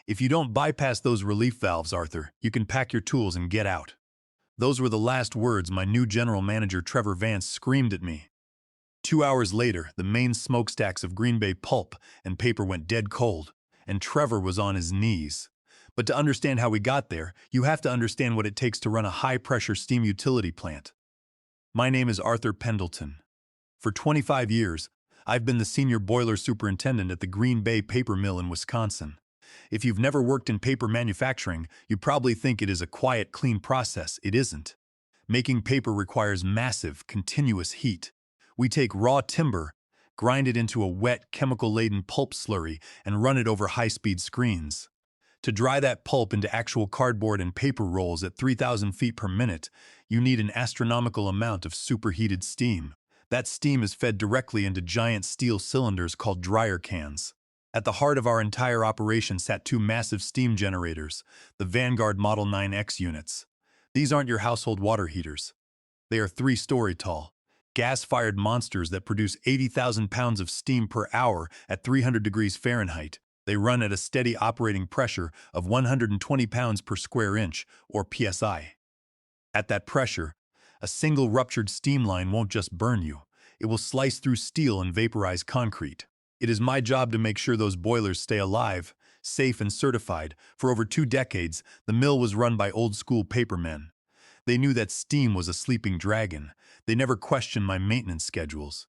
If you don't bypass those relief valves, Arthur, you can pack your tools and get out. Those were the last words my new general manager Trevor Vance screamed at me. 2 hours later, the main smokestacks of Green Bay pulp and paper went dead cold, and Trevor was on his knees. But to understand how we got there, you have to understand what it takes to run a high-pressure steam utility plant. My name is Arthur Pendelton. For 25 years, I've been the Senior Boiler Superintendent at the Green Bay Paper Mill in Wisconsin. If you've never worked in paper manufacturing, you probably think it is a quiet, clean process. It isn't. Making paper requires massive, continuous heat. We take raw timber, grind it into a wet, chemical-laden pulp slurry, and run it over high-speed screens. To dry that pulp into actual cardboard and paper rolls at 3,000 feet per minute, you need an astronomical amount of superheated steam. That steam is fed directly into giant steel cylinders called dryer cans. At the heart of our entire operation sat two massive steam generators, the Vanguard Model 9X units. These aren't your household water heaters. They are 3-story tall, gas-fired monsters that produce 80,000 pounds of steam per hour at 300 degrees Fahrenheit. They run at a steady operating pressure of 120 pounds per square inch, or PSI. At that pressure, a single ruptured steam line won't just burn you. It will slice through steel and vaporize concrete. It is my job to make sure those boilers stay alive, safe and certified. For over 2 decades, the mill was run by old-school papermen. They knew that steam was a sleeping dragon. They never questioned my maintenance schedules.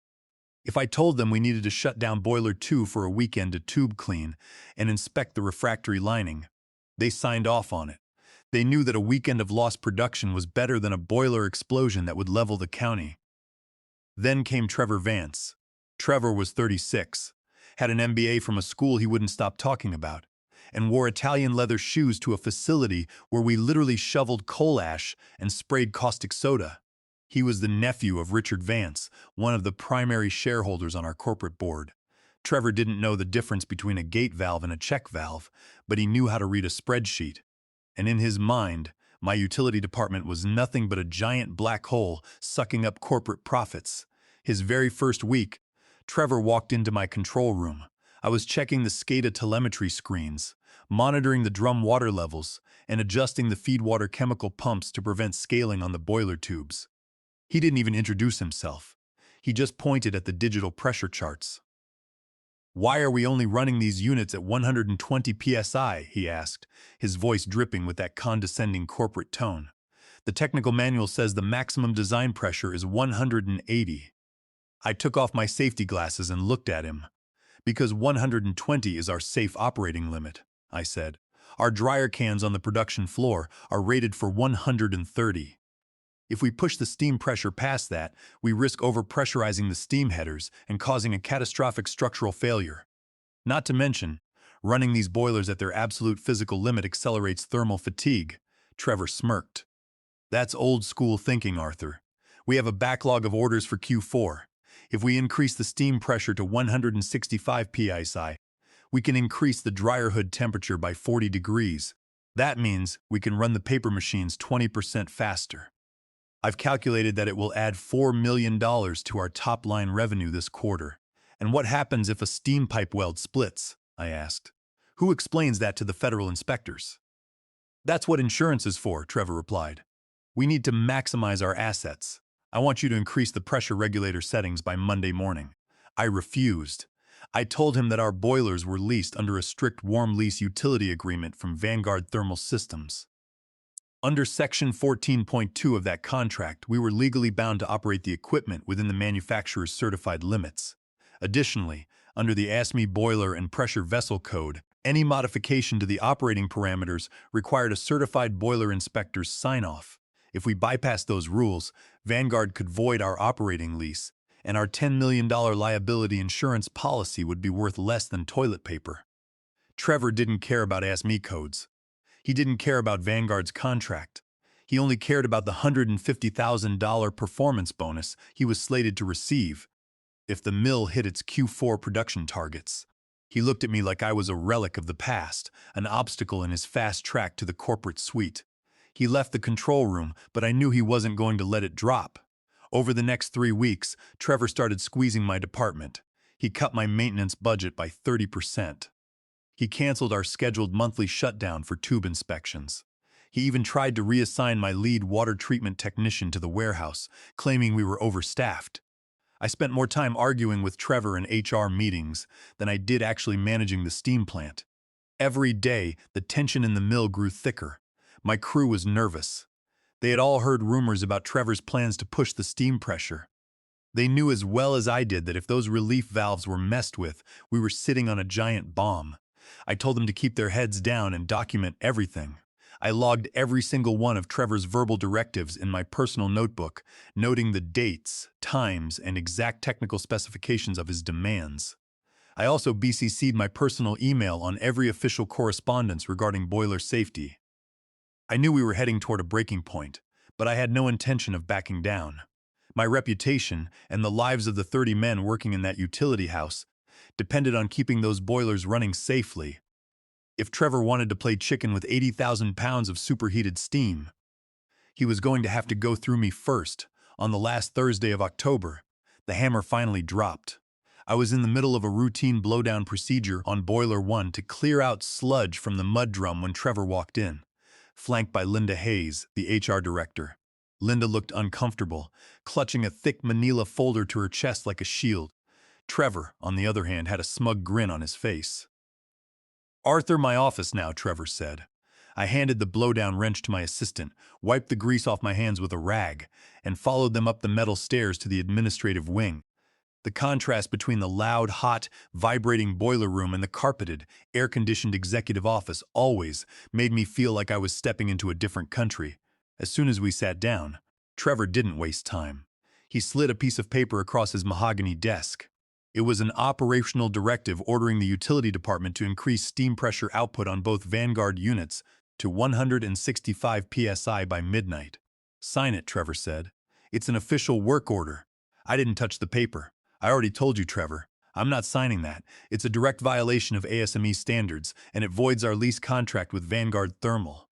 If I told them we needed to shut down Boiler 2 for a weekend to tube clean and inspect the refractory lining, they signed off on it. They knew that a weekend of lost production was better than a boiler explosion that would level the county. Then came Trevor Vance. Trevor was 36, had an MBA from a school he wouldn't stop talking about, and wore Italian leather shoes to a facility where we literally shoveled coal ash and sprayed caustic soda. He was the nephew of Richard Vance, one of the primary shareholders on our corporate board. Trevor didn't know the difference between a gate valve and a check valve, but he knew how to read a spreadsheet. And in his mind, my utility department was nothing but a giant black hole sucking up corporate profits. His very first week, Trevor walked into my control room. I was checking the SCADA telemetry screens, monitoring the drum water levels, and adjusting the feed water chemical pumps to prevent scaling on the boiler tubes. He didn't even introduce himself. He just pointed at the digital pressure charts. "Why are we only running these units at 120 psi?" he asked, his voice dripping with that condescending corporate tone. "The technical manual says the maximum design pressure is 180. I took off my safety glasses and looked at him. "Because 120 is our safe operating limit," I said. "Our dryer cans on the production floor are rated for 130. If we push the steam pressure past that, we risk overpressurizing the steam headers and causing a catastrophic structural failure. Not to mention, running these boilers at their absolute physical limit accelerates thermal fatigue." Trevor smirked. "That's old-school thinking, Arthur. We have a backlog of orders for Q4. If we increase the steam pressure to 165 psi, we can increase the dryer hood temperature by 40 degrees. That means we can run the paper machines 20% faster. I've calculated that it will add $4 million to our top-line revenue this quarter." "And what happens if a steam pipe weld splits?" I asked. "Who explains that to the federal inspectors?" "That's what insurance is for," Trevor replied. "We need to maximize our assets. I want you to increase the pressure regulator settings by Monday morning." I refused. I told him that our boilers were leased under a strict warm-lease utility agreement from Vanguard Thermal Systems. Under Section 14.2 of that contract, we were legally bound to operate the equipment within the manufacturer's certified limits. Additionally, under the ASME Boiler and Pressure Vessel Code, any modification to the operating parameters required a certified boiler inspector's sign-off. If we bypassed those rules, Vanguard could void our operating lease, and our $10 million liability insurance policy would be worth less than toilet paper. Trevor didn't care about ASME codes. He didn't care about Vanguard's contract. He only cared about the $150,000 performance bonus he was slated to receive if the mill hit its Q4 production targets. He looked at me like I was a relic of the past, an obstacle in his fast track to the corporate suite. He left the control room, but I knew he wasn't going to let it drop. Over the next 3 weeks, Trevor started squeezing my department. He cut my maintenance budget by 30%. He canceled our scheduled monthly shutdown for tube inspections. He even tried to reassign my lead water treatment technician to the warehouse, claiming we were overstaffed. I spent more time arguing with Trevor in HR meetings than I did actually managing the steam plant. Every day, the tension in the mill grew thicker. My crew was nervous. They had all heard rumors about Trevor's plans to push the steam pressure. They knew as well as I did that if those relief valves were messed with, we were sitting on a giant bomb. I told them to keep their heads down and document everything. I logged every single one of Trevor's verbal directives in my personal notebook, noting the dates, times, and exact technical specifications of his demands. I also BCC'd my personal email on every official correspondence regarding boiler safety. I knew we were heading toward a breaking point, but I had no intention of backing down. My reputation and the lives of the 30 men working in that utility house depended on keeping those boilers running safely. If Trevor wanted to play chicken with 80,000 pounds of superheated steam, he was going to have to go through me first. On the last Thursday of October, the hammer finally dropped. I was in the middle of a routine blowdown procedure on Boiler 1 to clear out sludge from the mud drum when Trevor walked in, flanked by Linda Hayes, the HR director. Linda looked uncomfortable, clutching a thick manila folder to her chest like a shield. Trevor, on the other hand, had a smug grin on his face. "Arthur, my office now," Trevor said. I handed the blowdown wrench to my assistant, wiped the grease off my hands with a rag, and followed them up the metal stairs to the administrative wing. The contrast between the loud, hot, vibrating boiler room and the carpeted, air-conditioned executive office always made me feel like I was stepping into a different country. As soon as we sat down, Trevor didn't waste time. He slid a piece of paper across his mahogany desk. It was an operational directive ordering the utility department to increase steam pressure output on both Vanguard units to 165 psi by midnight. "Sign it," Trevor said. "It's an official work order." I didn't touch the paper. "I already told you, Trevor. I'm not signing that. It's a direct violation of ASME standards, and it voids our lease contract with Vanguard Thermal.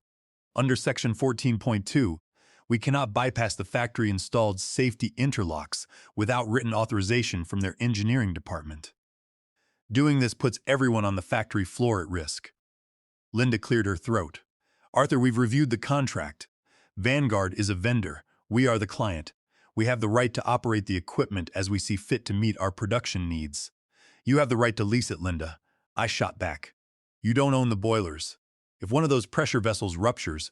Under Section 14.2, we cannot bypass the factory-installed safety interlocks without written authorization from their engineering department. Doing this puts everyone on the factory floor at risk." Linda cleared her throat. "Arthur, we've reviewed the contract. Vanguard is a vendor. We are the client. We have the right to operate the equipment as we see fit to meet our production needs. You have the right to lease it, Linda." I shot back. "You don't own the boilers. If one of those pressure vessels ruptures,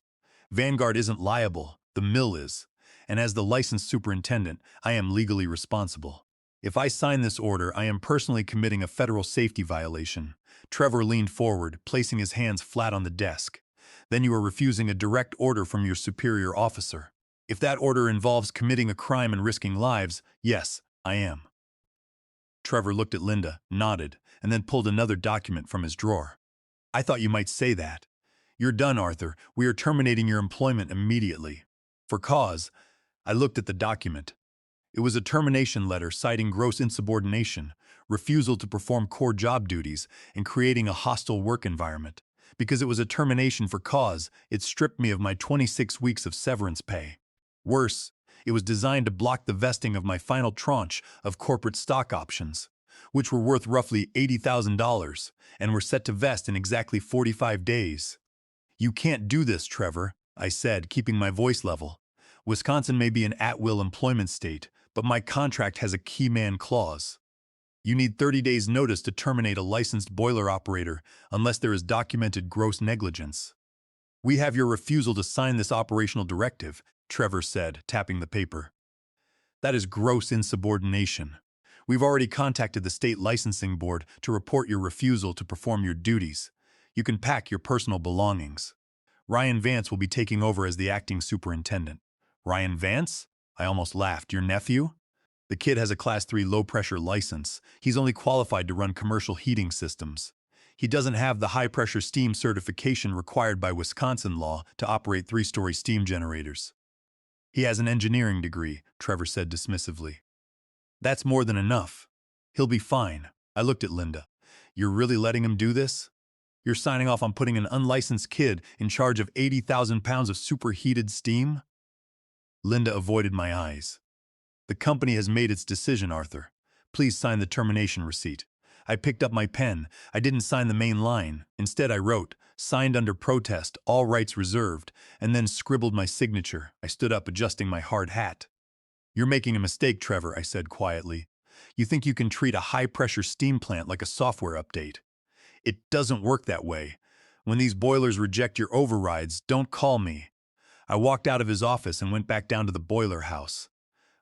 Vanguard isn't liable, the mill is. And as the licensed superintendent, I am legally responsible. If I sign this order, I am personally committing a federal safety violation." Trevor leaned forward, placing his hands flat on the desk. "Then you are refusing a direct order from your superior officer. If that order involves committing a crime and risking lives, yes, I am." Trevor looked at Linda, nodded, and then pulled another document from his drawer. "I thought you might say that. You're done, Arthur. We are terminating your employment immediately. For cause." I looked at the document. It was a termination letter citing gross insubordination, refusal to perform core job duties, and creating a hostile work environment. Because it was a termination for cause, it stripped me of my 26 weeks of severance pay. Worse, it was designed to block the vesting of my final tranche of corporate stock options, which were worth roughly $80,000 and were set to vest in exactly 45 days. "You can't do this, Trevor," I said, keeping my voice level. "Wisconsin may be an at-will employment state, but my contract has a key man clause. You need 30 days' notice to terminate a licensed boiler operator unless there is documented gross negligence." "We have your refusal to sign this operational directive," Trevor said, tapping the paper. "That is gross insubordination. We've already contacted the state licensing board to report your refusal to perform your duties. You can pack your personal belongings. Ryan Vance will be taking over as the acting superintendent." "Ryan Vance?" I almost laughed. "Your nephew?" "The kid has a Class 3 low-pressure license. He's only qualified to run commercial heating systems. He doesn't have the high-pressure steam certification required by Wisconsin law to operate 3-story steam generators." "He has an engineering degree," Trevor said dismissively. "That's more than enough. He'll be fine." I looked at Linda. "You're really letting him do this? You're signing off on putting an unlicensed kid in charge of 80,000 pounds of superheated steam?" Linda avoided my eyes. "The company has made its decision, Arthur. Please sign the termination receipt." I picked up my pen. I didn't sign the main line. Instead, I wrote, "Signed under protest, all rights reserved," and then scribbled my signature. I stood up, adjusting my hard hat. "You're making a mistake, Trevor," I said quietly. "You think you can treat a high-pressure steam plant like a software update. It doesn't work that way. When these boilers reject your overrides, don't call me." I walked out of his office and went back down to the boiler house.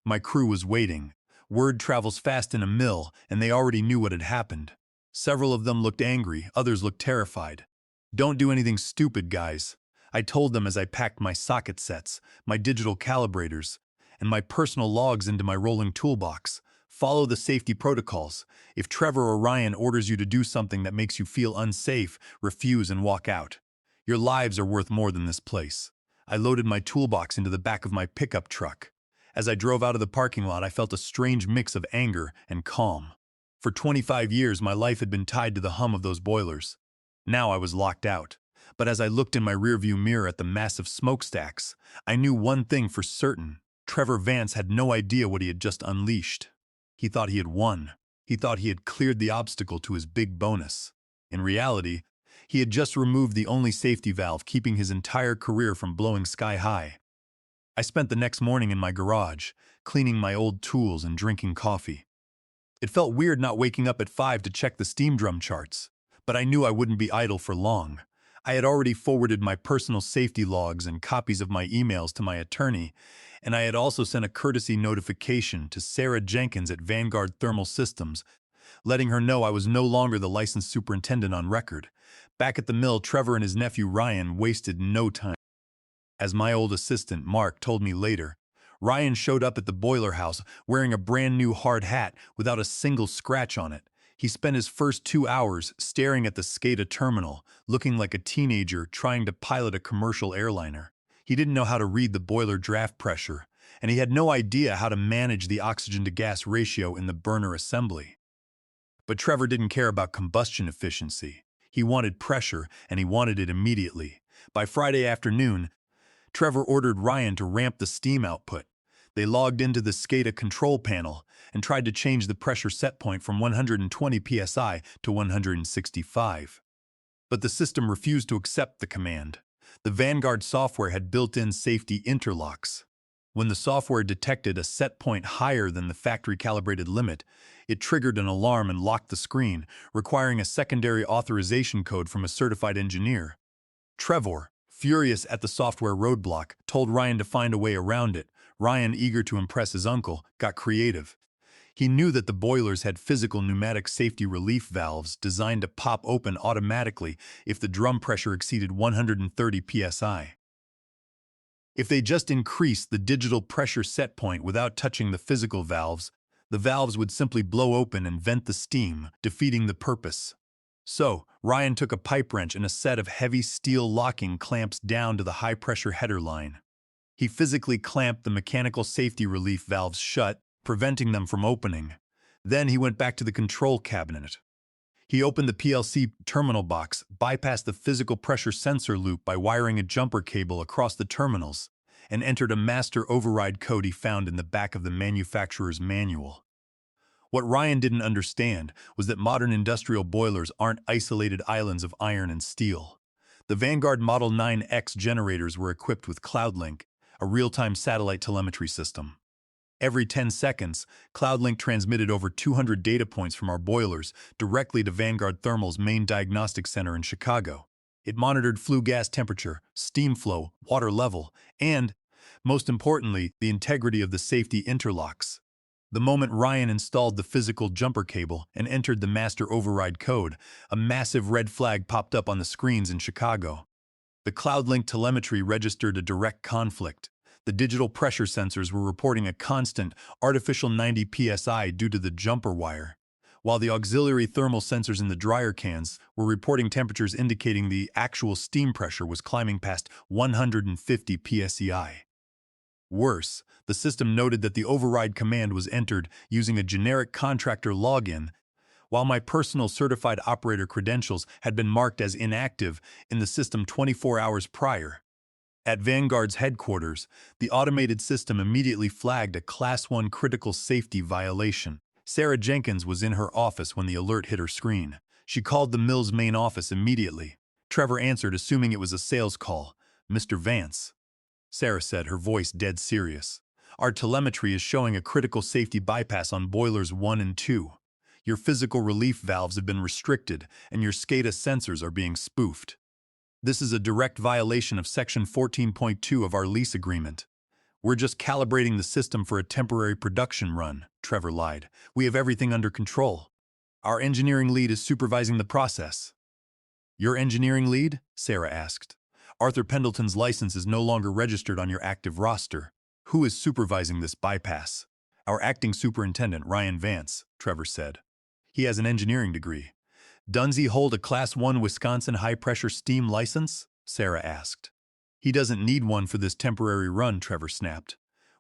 My crew was waiting. Word travels fast in a mill, and they already knew what had happened. Several of them looked angry, others looked terrified. "Don't do anything stupid, guys," I told them as I packed my socket sets, my digital calibrators, and my personal logs into my rolling toolbox. "Follow the safety protocols. If Trevor or Ryan orders you to do something that makes you feel unsafe, refuse and walk out. Your lives are worth more than this place." I loaded my toolbox into the back of my pickup truck. As I drove out of the parking lot, I felt a strange mix of anger and calm. For 25 years, my life had been tied to the hum of those boilers. Now I was locked out. But as I looked in my rearview mirror at the massive smokestacks, I knew one thing for certain. Trevor Vance had no idea what he had just unleashed. He thought he had won. He thought he had cleared the obstacle to his big bonus. In reality, he had just removed the only safety valve keeping his entire career from blowing sky high. I spent the next morning in my garage, cleaning my old tools and drinking coffee. It felt weird not waking up at 5 to check the steam drum charts, but I knew I wouldn't be idle for long. I had already forwarded my personal safety logs and copies of my emails to my attorney, and I had also sent a courtesy notification to Sarah Jenkins at Vanguard Thermal Systems, letting her know I was no longer the licensed superintendent on record. Back at the mill, Trevor and his nephew Ryan wasted no time. As my old assistant, Mark, told me later, Ryan showed up at the boiler house wearing a brand new hard hat without a single scratch on it. He spent his first 2 hours staring at the SCADA terminal, looking like a teenager trying to pilot a commercial airliner. He didn't know how to read the boiler draft pressure, and he had no idea how to manage the oxygen-to-gas ratio in the burner assembly. But Trevor didn't care about combustion efficiency. He wanted pressure, and he wanted it immediately. By Friday afternoon, Trevor ordered Ryan to ramp the steam output. They logged into the SCADA control panel and tried to change the pressure set point from 120 psi to 165. But the system refused to accept the command. The Vanguard software had built-in safety interlocks. When the software detected a set point higher than the factory-calibrated limit, it triggered an alarm and locked the screen, requiring a secondary authorization code from a certified engineer. Trevor, furious at the software roadblock, told Ryan to find a way around it. Ryan, eager to impress his uncle, got creative. He knew that the boilers had physical pneumatic safety relief valves designed to pop open automatically if the drum pressure exceeded 130 psi. If they just increased the digital pressure set point without touching the physical valves, the valves would simply blow open and vent the steam, defeating the purpose. So, Ryan took a pipe wrench and a set of heavy steel locking clamps down to the high-pressure header line. He physically clamped the mechanical safety relief valves shut, preventing them from opening. Then he went back to the control cabinet. He opened the PLC terminal box, bypassed the physical pressure sensor loop by wiring a jumper cable across the terminals, and entered a master override code he found in the back of the manufacturer's manual. What Ryan didn't understand was that modern industrial boilers aren't isolated islands of iron and steel. The Vanguard Model 9X generators were equipped with CloudLink, a real-time satellite telemetry system. Every 10 seconds, CloudLink transmitted over 200 data points from our boilers directly to Vanguard Thermal's main diagnostic center in Chicago. It monitored flue gas temperature, steam flow, water level, and, most importantly, the integrity of the safety interlocks. The moment Ryan installed the physical jumper cable and entered the master override code, a massive red flag popped up on the screens in Chicago. The CloudLink telemetry registered a direct conflict. The digital pressure sensors were reporting a constant, artificial 90 psi due to the jumper wire, while the auxiliary thermal sensors in the dryer cans were reporting temperatures indicating the actual steam pressure was climbing past 150 psi. Worse, the system noted that the override command was entered using a generic contractor login, while my personal certified operator credentials had been marked as inactive in the system 24 hours prior. At Vanguard's headquarters, the automated system immediately flagged a Class 1 critical safety violation. Sarah Jenkins was in her office when the alert hit her screen. She called the mill's main office immediately. Trevor answered, assuming it was a sales call. "Mr. Vance," Sarah said, her voice dead serious. "Our telemetry is showing a critical safety bypass on boilers 1 and 2. Your physical relief valves have been restricted, and your SCADA sensors are being spoofed. This is a direct violation of Section 14.2 of our lease agreement." "We're just calibrating the system for a temporary production run," Trevor lied. "We have everything under control. Our engineering lead is supervising the process." "Your engineering lead?" Sarah asked. "Arthur Pendelton's license is no longer registered on your active roster. Who is supervising this bypass?" "Our acting superintendent, Ryan Vance," Trevor said. "He has an engineering degree." "Does he hold a Class 1 Wisconsin high-pressure steam license?" Sarah asked. "He doesn't need one for this temporary run," Trevor snapped.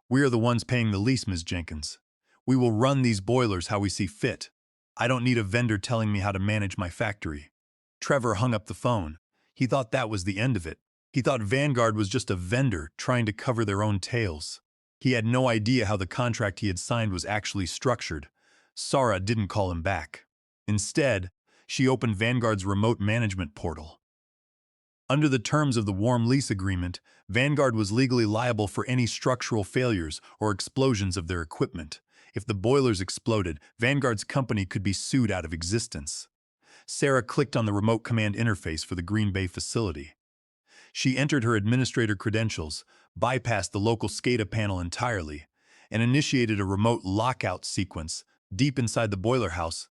"We are the ones paying the lease, Ms. Jenkins. We will run these boilers how we see fit. I don't need a vendor telling me how to manage my factory." Trevor hung up the phone. He thought that was the end of it. He thought Vanguard was just a vendor trying to cover their own tails. He had no idea how the contract he had signed was actually structured. Sarah didn't call him back. Instead, she opened Vanguard's remote management portal. Under the terms of the Warm-Lease Agreement, Vanguard was legally liable for any structural failures or explosions of their equipment. If the boilers exploded, Vanguard's company could be sued out of existence. Sarah clicked on the remote command interface for the Green Bay facility. She entered her administrator credentials, bypassed the local SCADA panel entirely, and initiated a remote lockout sequence deep inside the boiler house.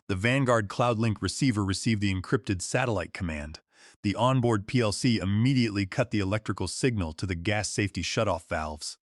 The Vanguard CloudLink receiver received the encrypted satellite command. The onboard PLC immediately cut the electrical signal to the gas safety shutoff valves.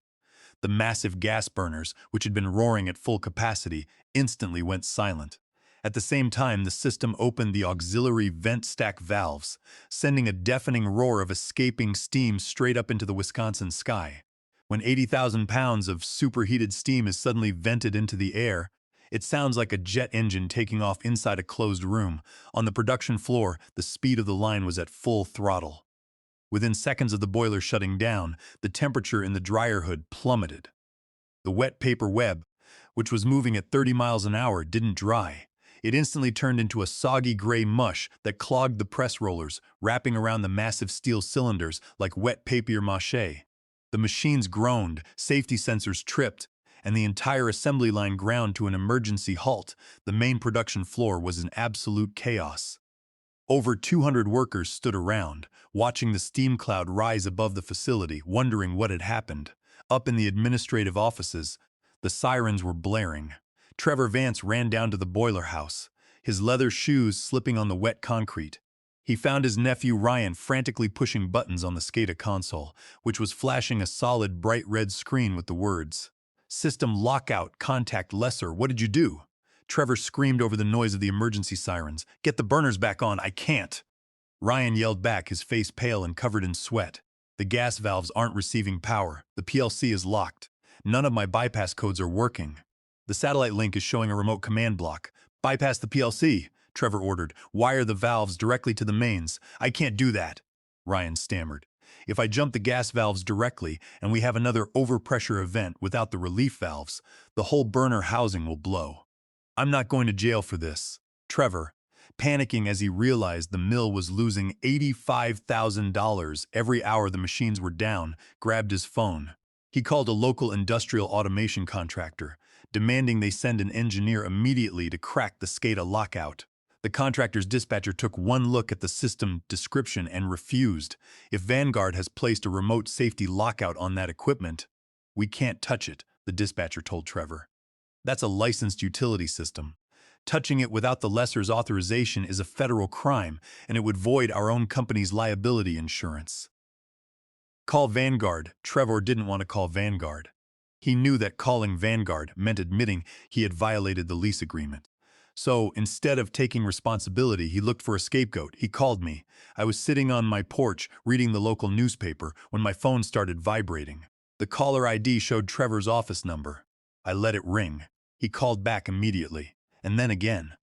The massive gas burners, which had been roaring at full capacity, instantly went silent. At the same time, the system opened the auxiliary vent stack valves, sending a deafening roar of escaping steam straight up into the Wisconsin sky. When 80,000 pounds of superheated steam is suddenly vented into the air, it sounds like a jet engine taking off inside a closed room. On the production floor, the speed of the line was at full throttle. Within seconds of the boiler shutting down, the temperature in the dryer hood plummeted. The wet paper web, which was moving at 30 miles an hour, didn't dry. It instantly turned into a soggy gray mush that clogged the press rollers, wrapping around the massive steel cylinders like wet papier-mâché. The machines groaned, safety sensors tripped, and the entire assembly line ground to an emergency halt. The main production floor was in absolute chaos. Over 200 workers stood around, watching the steam cloud rise above the facility, wondering what had happened. Up in the administrative offices, the sirens were blaring. Trevor Vance ran down to the boiler house, his leather shoes slipping on the wet concrete. He found his nephew Ryan frantically pushing buttons on the SCADA console, which was flashing a solid bright red screen with the words, "System lockout, contact lesser, what did you do?" Trevor screamed over the noise of the emergency sirens, "Get the burners back on, I can't!" Ryan yelled back, his face pale and covered in sweat. "The gas valves aren't receiving power. The PLC is locked. None of my bypass codes are working. The satellite link is showing a remote command block. Bypass the PLC," Trevor ordered. "Wire the valves directly to the mains." "I can't do that," Ryan stammered. "If I jump the gas valves directly and we have another overpressure event without the relief valves, the whole burner housing will blow. I'm not going to jail for this." Trevor, panicking as he realized the mill was losing $85,000 every hour the machines were down, grabbed his phone. He called a local industrial automation contractor, demanding they send an engineer immediately to crack the SCADA lockout. The contractor's dispatcher took one look at the system description and refused. "If Vanguard has placed a remote safety lockout on that equipment, we can't touch it," the dispatcher told Trevor. "That's a licensed utility system. Touching it without the lessor's authorization is a federal crime, and it would void our own company's liability insurance." Call Vanguard. Trevor didn't want to call Vanguard. He knew that calling Vanguard meant admitting he had violated the lease agreement. So, instead of taking responsibility, he looked for a scapegoat. "He called me. I was sitting on my porch reading the local newspaper when my phone started vibrating. The caller ID showed Trevor's office number. I let it ring. He called back immediately, and then again.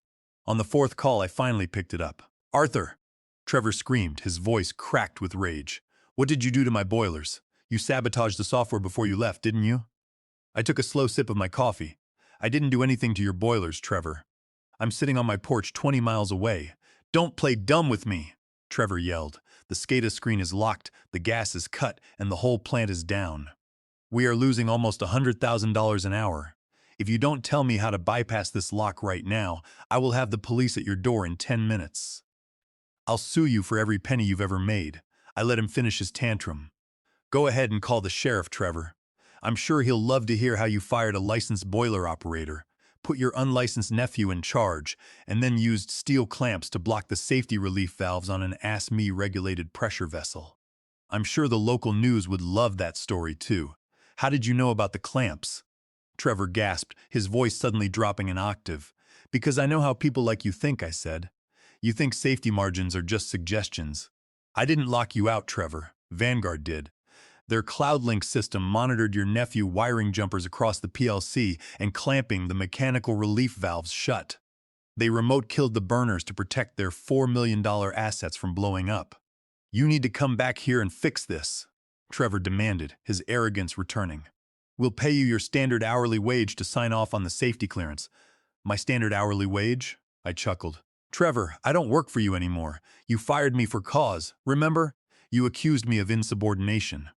On the fourth call, I finally picked it up. "Arthur!" Trevor screamed, his voice cracked with rage. "What did you do to my boilers? You sabotaged the software before you left, didn't you?" I took a slow sip of my coffee. I didn't do anything to your boilers, Trevor. I'm sitting on my porch 20 miles away. Don't play dumb with me, Trevor yelled. The SCADA screen is locked, the gas is cut, and the whole plant is down. We are losing almost $100,000 an hour. If you don't tell me how to bypass this lock right now, I will have the police at your door in 10 minutes. I'll sue you for every penny you've ever made. I let him finish his tantrum. Go ahead and call the sheriff, Trevor. I'm sure he'll love to hear how you fired a licensed boiler operator, put your unlicensed nephew in charge, and then used steel clamps to block the safety relief valves on an Ask Me regulated pressure vessel. I'm sure the local news would love that story too. How did you know about the clamps? Trevor gasped, his voice suddenly dropping an octave. Because I know how people like you think, I said. You think safety margins are just suggestions. I didn't lock you out, Trevor. Vanguard did. Their CloudLink system monitored your nephew wiring jumpers across the PLC and clamping the mechanical relief valves shut. They remote-killed the burners to protect their $4 million assets from blowing up. You need to come back here and fix this, Trevor demanded, his arrogance returning. We'll pay you your standard hourly wage to sign off on the safety clearance. My standard hourly wage? I chuckled. Trevor, I don't work for you anymore. You fired me for cause, remember? You accused me of insubordination.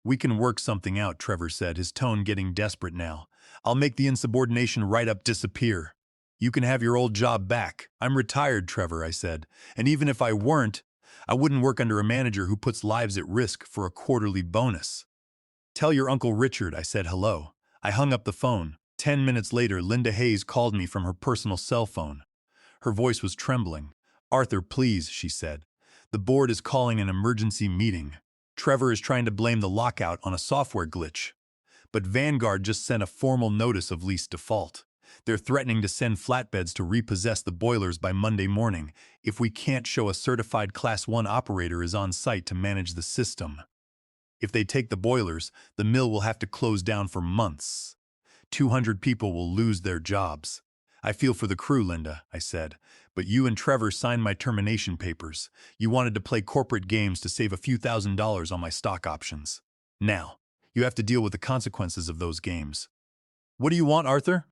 We can work something out, Trevor said, his tone getting desperate now. I'll make the insubordination write-up disappear. You can have your old job back. I'm retired, Trevor, I said. And even if I weren't, I wouldn't work under a manager who puts lives at risk for a quarterly bonus. Tell your Uncle Richard I said hello. I hung up the phone. 10 minutes later, Linda Hayes called me from her personal cell phone. Her voice was trembling. Arthur, please, she said. The board is calling an emergency meeting. Trevor is trying to blame the lockout on a software glitch. But Vanguard just sent a formal notice of lease default. They're threatening to send flatbeds to repossess the boilers by Monday morning if we can't show a certified Class 1 operator is on site to manage the system. If they take the boilers, the mill will have to close down for months. 200 people will lose their jobs. I feel for the crew, Linda, I said, but you and Trevor signed my termination papers. You wanted to play corporate games to save a few $1,000s on my stock options. Now, you have to deal with the consequences of those games. What do you want, Arthur?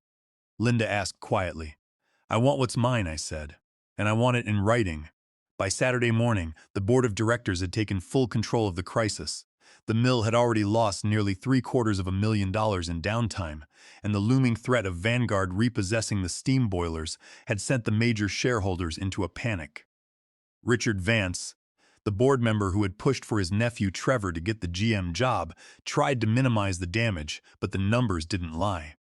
Linda asked quietly. I want what's mine, I said, and I want it in writing. By Saturday morning, the board of directors had taken full control of the crisis. The mill had already lost nearly $750,000 in downtime, and the looming threat of Vanguard repossessing the steam boilers had sent the major shareholders into a panic. Richard Vance, the board member who had pushed for his nephew Trevor to get the GM job, tried to minimize the damage, but the numbers didn't lie.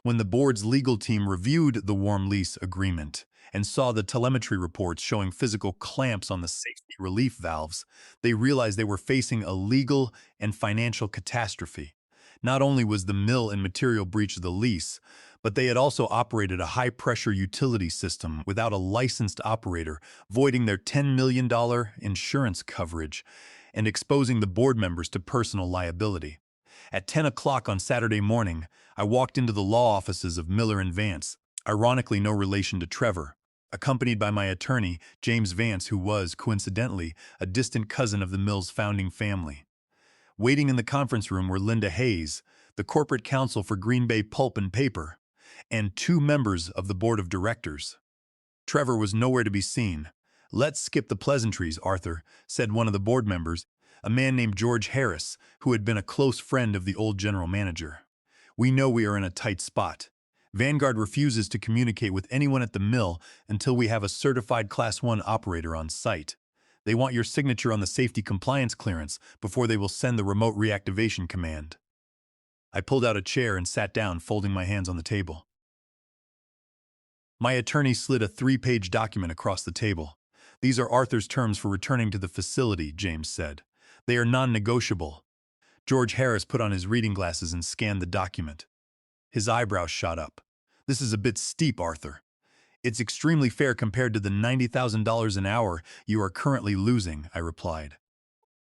When the board's legal team reviewed the Warm-Lease Agreement and saw the telemetry reports showing physical clamps on the safety relief valves, they realized they were facing a legal and financial catastrophe. Not only was the mill in material breach of the lease, but they had also operated a high-pressure utility system without a licensed operator, voiding their $10 million insurance coverage and exposing the board members to personal liability. At 10 o'clock on Saturday morning, I walked into the law offices of Miller & Vance, ironically no relation to Trevor, accompanied by my attorney, James Vance, who was, coincidentally, a distant cousin of the mill's founding family. Waiting in the conference room were Linda Hayes, the corporate counsel for Green Bay Pulp and Paper, and 2 members of the board of directors. Trevor was nowhere to be seen. Let's skip the pleasantries, Arthur, said one of the board members, a man named George Harris, who had been a close friend of the old general manager. We know we are in a tight spot. Vanguard refuses to communicate with anyone at the mill until we have a certified Class 1 operator on site. They want your signature on the safety compliance clearance before they will send the remote reactivation command. I pulled out a chair and sat down, folding my hands on the table. My attorney slid a 3-page document across the table. These are Arthur's terms for returning to the facility, James said. They are non-negotiable. George Harris put on his reading glasses and scanned the document. His eyebrows shot up. This is a bit steep, Arthur. It's extremely fair compared to the $90,000 an hour you are currently losing, I replied.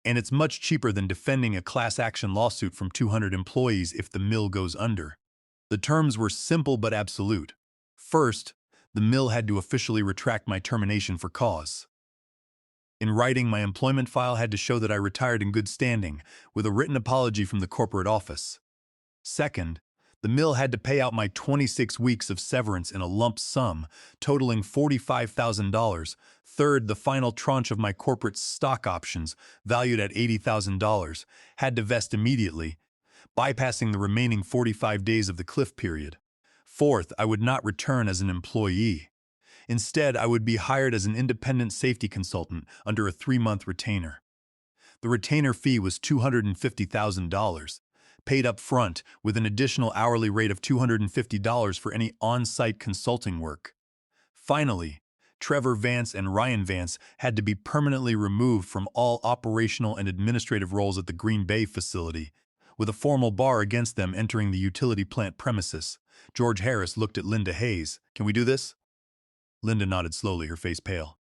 And it's much cheaper than defending a class action lawsuit from 200 employees if the mill goes under. The terms were simple but absolute. First, the mill had to officially retract my termination for cause. In writing, my employment file had to show that I retired in good standing, with a written apology from the corporate office. Second, The mill had to pay out my 26 weeks of severance in a lump sum, totaling $45,000. Third, the final tranche of my corporate stock options, valued at $80,000, had to vest immediately, bypassing the remaining 45 days of the cliff period. Fourth, I would not return as an employee. Instead, I would be hired as an independent safety consultant under a 3-month retainer. The retainer fee was $250,000, paid up front with an additional hourly rate of $250 for any on-site consulting work. Finally, Trevor Vance and Ryan Vance had to be permanently removed from all operational and administrative roles at the Green Bay facility, with a formal bar against them entering the utility plant premises. George Harris looked at Linda Hayes. "Can we do this?" Linda nodded slowly, her face pale.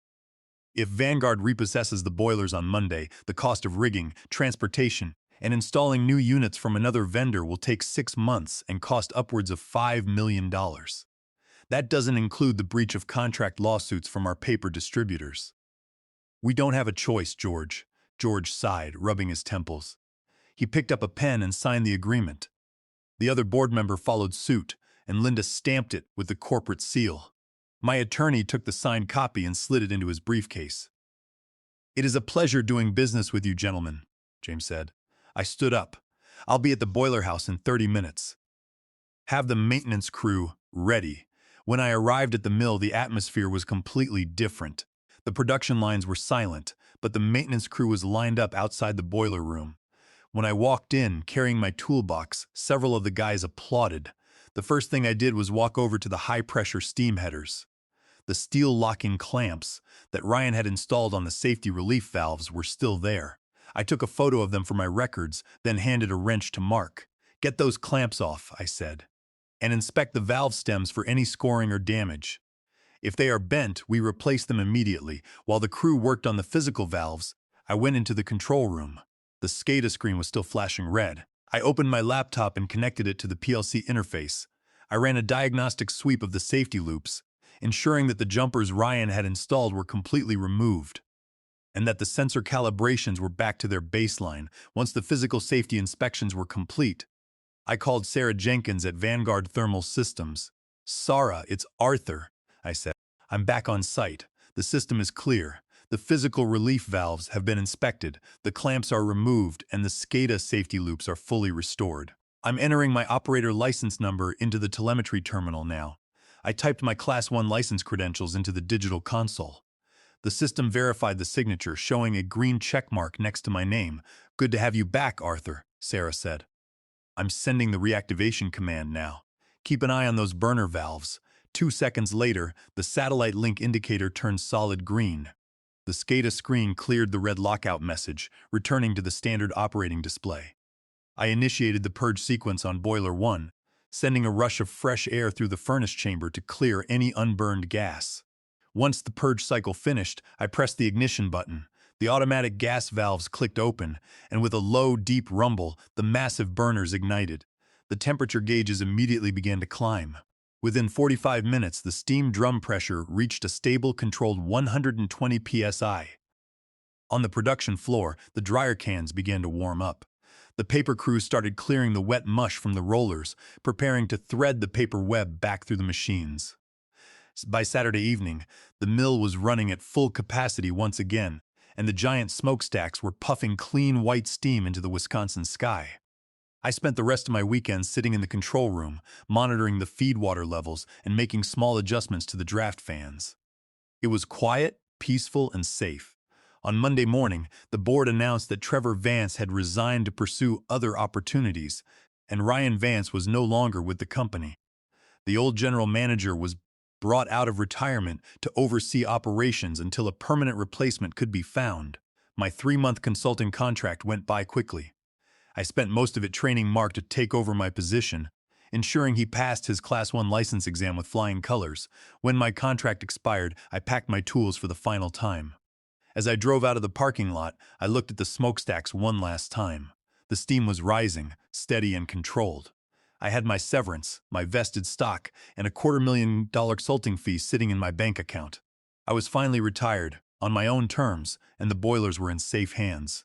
"If Vanguard repossesses the boilers on Monday, the cost of rigging, transportation, and installing new units from another vendor will take 6 months and cost upwards of $5 million. That doesn't include the breach of contract lawsuits from our paper distributors." "We don't have a choice, George," George sighed, rubbing his temples. He picked up a pen and signed the agreement. The other board member followed suit, and Linda stamped it with the corporate seal. My attorney took the signed copy and slid it into his briefcase. "It is a pleasure doing business with you, gentlemen," James said. I stood up. "I'll be at the boiler house in 30 minutes. Have the maintenance crew ready." When I arrived at the mill, the atmosphere was completely different. The production lines were silent, but the maintenance crew was lined up outside the boiler room. When I walked in, carrying my toolbox, several of the guys applauded. The first thing I did was walk over to the high-pressure steam headers. The steel locking clamps that Ryan had installed on the safety relief valves were still there. I took a photo of them for my records, then handed a wrench to Mark. "Get those clamps off," I said, "and inspect the valve stems for any scoring or damage. If they are bent, we replace them immediately." While the crew worked on the physical valves, I went into the control room. The SCADA screen was still flashing red. I opened my laptop and connected it to the PLC interface. I ran a diagnostic sweep of the safety loops, ensuring that the jumpers Ryan had installed were completely removed, and that the sensor calibrations were back to their baseline. Once the physical safety inspections were complete, I called Sarah Jenkins at Vanguard Thermal Systems. "Sarah, it's Arthur," I said. "I'm back on site. The system is clear. The physical relief valves have been inspected, the clamps are removed, and the SCADA safety loops are fully restored. I'm entering my operator license number into the telemetry terminal now." I typed my Class 1 license credentials into the digital console. The system verified the signature, showing a green check mark next to my name. "Good to have you back, Arthur," Sarah said. "I'm sending the reactivation command now. Keep an eye on those burner valves." 2 seconds later, the satellite link indicator turned solid green. The SCADA screen cleared the red lockout message, returning to the standard operating display. I initiated the purge sequence on Boiler 1, sending a rush of fresh air through the furnace chamber to clear any unburned gas. Once the purge cycle finished, I pressed the ignition button. The automatic gas valves clicked open, and with a low, deep rumble, the massive burners ignited. The temperature gauges immediately began to climb. Within 45 minutes, the steam drum pressure reached a stable, controlled 120 psi. On the production floor, the dryer cans began to warm up. The paper crew started clearing the wet mush from the rollers, preparing to thread the paper web back through the machines. By Saturday evening, the mill was running at full capacity once again, and the giant smokestacks were puffing clean white steam into the Wisconsin sky. I spent the rest of my weekend sitting in the control room, monitoring the feed water levels and making small adjustments to the draft fans. It was quiet, peaceful, and safe. On Monday morning, the board announced that Trevor Vance had resigned to pursue other opportunities, and Ryan Vance was no longer with the company. The old general manager was brought out of retirement to oversee operations until a permanent replacement could be found. My 3-month consulting contract went by quickly. I spent most of it training Mark to take over my position, ensuring he passed his Class 1 license exam with flying colors. When my contract expired, I packed my tools for the final time. As I drove out of the parking lot, I looked at the smokestacks one last time. The steam was rising, steady and controlled. I had my severance, my vested stock, and a $250,000 consulting fee sitting in my bank account. I was finally retired, on my own terms, and the boilers were in safe hands.